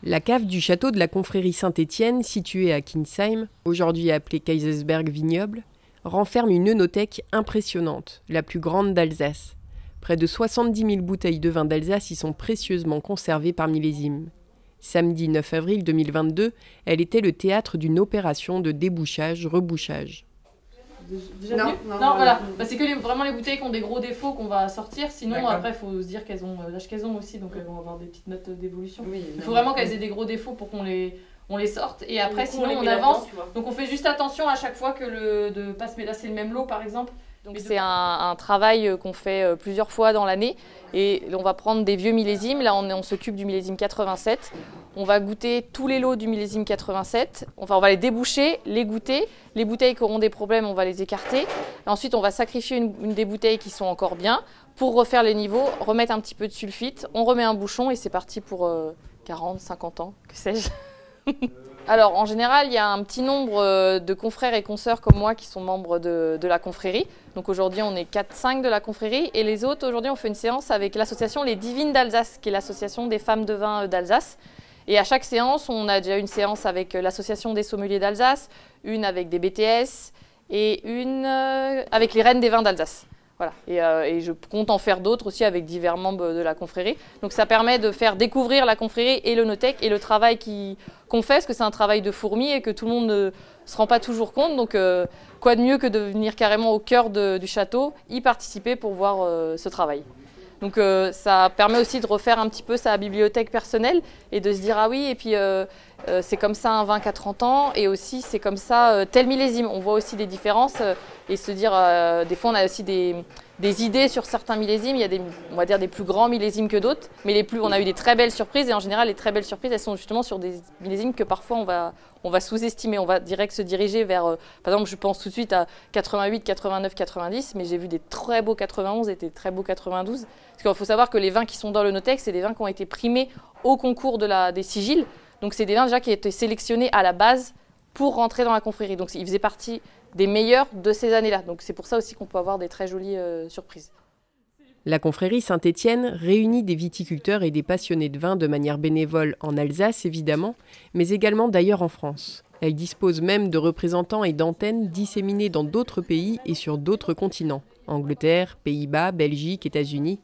La cave du château de la confrérie Saint-Étienne, située à Kinsheim, aujourd'hui appelée Kaysersberg Vignoble, renferme une œnothèque impressionnante, la plus grande d'Alsace. Près de 70 000 bouteilles de vin d'Alsace y sont précieusement conservées par millésime. Samedi 9 avril 2022, elle était le théâtre d'une opération de débouchage-rebouchage. Non, voilà. Bah, c'est que vraiment les bouteilles qui ont des gros défauts qu'on va sortir. Sinon, après, il faut se dire qu'elles ont l'âge qu'elles ont aussi, donc elles vont avoir des petites notes d'évolution. Oui, il faut vraiment qu'elles aient des gros défauts pour qu'on les sorte. Et après, sinon, on avance. Donc, on fait juste attention à chaque fois que de pas se mélasser le même lot, par exemple. C'est un travail qu'on fait plusieurs fois dans l'année. Et on va prendre des vieux millésimes. Là, on s'occupe du millésime 87. On va goûter tous les lots du millésime 87. Enfin, on va les déboucher, les goûter. Les bouteilles qui auront des problèmes, on va les écarter. Et ensuite, on va sacrifier une des bouteilles qui sont encore bien pour refaire les niveaux, remettre un petit peu de sulfite. On remet un bouchon et c'est parti pour 40, 50 ans, que sais-je. Alors, en général, il y a un petit nombre de confrères et consoeurs comme moi qui sont membres de la confrérie. Donc aujourd'hui, on est 4-5 de la confrérie. Et les autres, aujourd'hui, on fait une séance avec l'association Les Divines d'Alsace, qui est l'association des femmes de vin d'Alsace. Et à chaque séance, on a déjà une séance avec l'association des sommeliers d'Alsace, une avec des BTS et une avec les reines des vins d'Alsace. Voilà. Et je compte en faire d'autres aussi avec divers membres de la confrérie. Donc ça permet de faire découvrir la confrérie et l'œnothèque et le travail qu'on fait, parce que c'est un travail de fourmi et que tout le monde ne se rend pas toujours compte. Donc quoi de mieux que de venir carrément au cœur du château, y participer pour voir ce travail. Donc ça permet aussi de refaire un petit peu sa bibliothèque personnelle et de se dire ah oui, et puis c'est comme ça un vin qui a 30 ans et aussi c'est comme ça tel millésime. On voit aussi des différences et se dire des fois on a aussi des idées sur certains millésimes. Il y a on va dire des plus grands millésimes que d'autres, mais on a eu des très belles surprises et en général les très belles surprises elles sont justement sur des millésimes que parfois on va sous-estimer. On va direct se diriger vers, par exemple je pense tout de suite à 88, 89, 90, mais j'ai vu des très beaux 91 et des très beaux 92. Parce qu'il faut savoir que les vins qui sont dans l'œnothèque, c'est des vins qui ont été primés au concours des sigils. Donc c'est des vins déjà qui ont été sélectionnés à la base pour rentrer dans la confrérie. Donc ils faisaient partie des meilleurs de ces années-là. Donc c'est pour ça aussi qu'on peut avoir des très jolies surprises. La confrérie Saint-Étienne réunit des viticulteurs et des passionnés de vin de manière bénévole en Alsace évidemment, mais également d'ailleurs en France. Elle dispose même de représentants et d'antennes disséminés dans d'autres pays et sur d'autres continents, Angleterre, Pays-Bas, Belgique, États-Unis.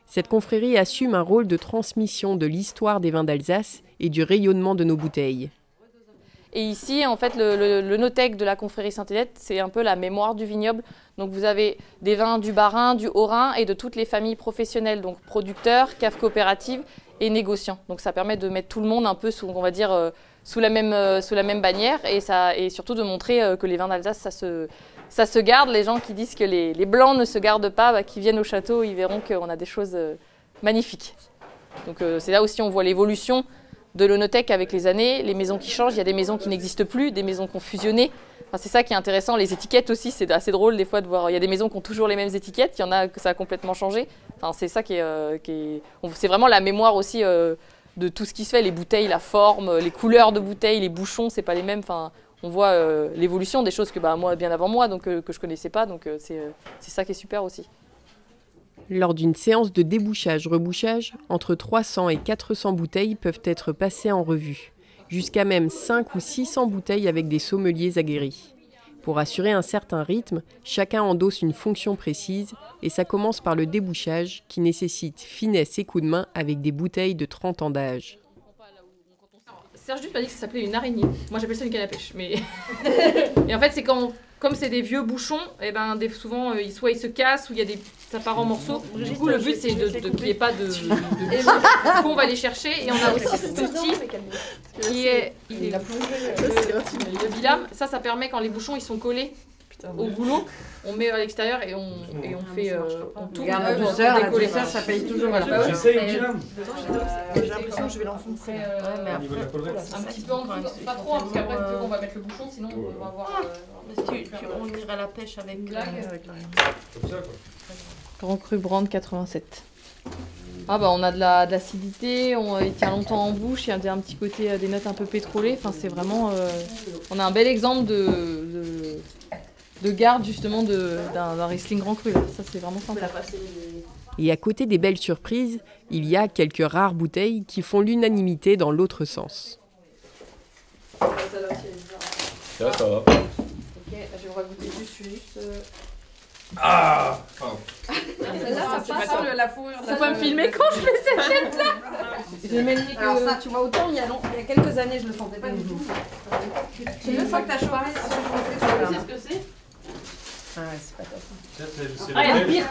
Cette confrérie assume un rôle de transmission de l'histoire des vins d'Alsace et du rayonnement de nos bouteilles. Et ici, en fait, l'œnothèque de la confrérie Saint-Étienne, c'est un peu la mémoire du vignoble. Donc vous avez des vins du Bas-Rhin, du Haut-Rhin et de toutes les familles professionnelles, donc producteurs, caves coopératives et négociants. Donc ça permet de mettre tout le monde un peu sous, on va dire, sous la même bannière et surtout de montrer que les vins d'Alsace, ça se garde. Les gens qui disent que les Blancs ne se gardent pas, qui viennent au château, ils verront qu'on a des choses magnifiques. Donc c'est là aussi on voit l'évolution de l'œnothèque avec les années, les maisons qui changent, il y a des maisons qui n'existent plus, des maisons qui ont fusionné. Enfin, c'est ça qui est intéressant, les étiquettes aussi, c'est assez drôle des fois de voir, il y a des maisons qui ont toujours les mêmes étiquettes, il y en a que ça a complètement changé. Enfin, c'est ça c'est vraiment la mémoire aussi de tout ce qui se fait, les bouteilles, la forme, les couleurs de bouteilles, les bouchons, c'est pas les mêmes. Enfin, on voit l'évolution des choses que moi, bien avant moi, donc que je connaissais pas, donc c'est ça qui est super aussi. Lors d'une séance de débouchage-rebouchage, entre 300 et 400 bouteilles peuvent être passées en revue, jusqu'à même 5 ou 600 bouteilles avec des sommeliers aguerris. Pour assurer un certain rythme, chacun endosse une fonction précise et ça commence par le débouchage qui nécessite finesse et coup de main avec des bouteilles de 30 ans d'âge. Serge m'a dit que ça s'appelait une araignée. Moi j'appelle ça une canne à pêche. Mais... et en fait c'est comme c'est des vieux bouchons, et ben souvent soit ils se cassent ou ça part en morceaux. Du coup le but c'est qu'il n'y ait pas de du coup on va les chercher et on a aussi cet outil qui est le bilame. Ça permet quand les bouchons ils sont collés au goulot, on met à l'extérieur et on fait on tourne la douceur ça paye toujours. Voilà. J'essaye le bilame. J'ai l'impression que je vais l'enfoncer un petit peu en dessous, pas trop parce qu'après on va mettre le bouchon sinon on va avoir on ira à la pêche avec une blague. Comme ça quoi. Grand Cru Brand 87. Ah bah on a de l'acidité, il tient longtemps en bouche, il y a un petit côté des notes un peu pétrolées, enfin c'est vraiment on a un bel exemple de garde justement d'un Riesling Grand Cru là. Ça c'est vraiment sympa. Et à côté des belles surprises, il y a quelques rares bouteilles qui font l'unanimité dans l'autre sens. Ça va. Ok, je vais goûter juste. Ah Celle-là, ça passe la fourrure. Ça peut me filmer quand je fais cette tête-là. Alors ça, tu vois, autant il y a quelques années, je le sentais pas du tout. C'est une fois que t'as choisi, Tu sais ce que c'est? Ah ouais, c'est pas top. Ah, elle est pire.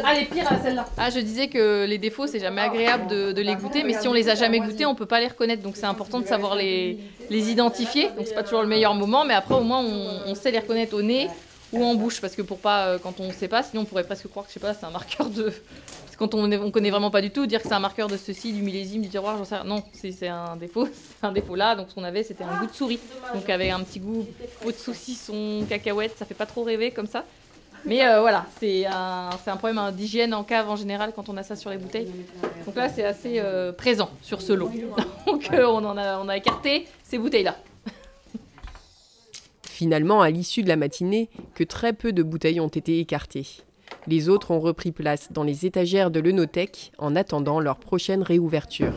Elle est pire, celle-là. Ah, je disais que les défauts, c'est jamais agréable de les goûter, mais si on les a jamais goûtés, on peut pas les reconnaître. Donc c'est important de savoir les identifier. Donc c'est pas toujours le meilleur moment, mais après au moins on sait les reconnaître au nez ou en bouche, parce que pour pas, quand on sait pas, sinon on pourrait presque croire que je sais pas, c'est un marqueur de. Parce que quand on connaît vraiment pas du tout, dire que c'est un marqueur de ceci, du millésime, du terroir, j'en sais rien. Non, c'est un défaut, c'est un défaut là. Donc ce qu'on avait, c'était un goût de souris, donc avec un petit goût peau de saucisson, cacahuète, ça fait pas trop rêver comme ça. Mais voilà, c'est un problème d'hygiène en cave en général quand on a ça sur les bouteilles. Donc là, c'est assez présent sur ce lot. Donc on a écarté ces bouteilles-là. Finalement, à l'issue de la matinée, que très peu de bouteilles ont été écartées. Les autres ont repris place dans les étagères de l'Œnothèque en attendant leur prochaine réouverture.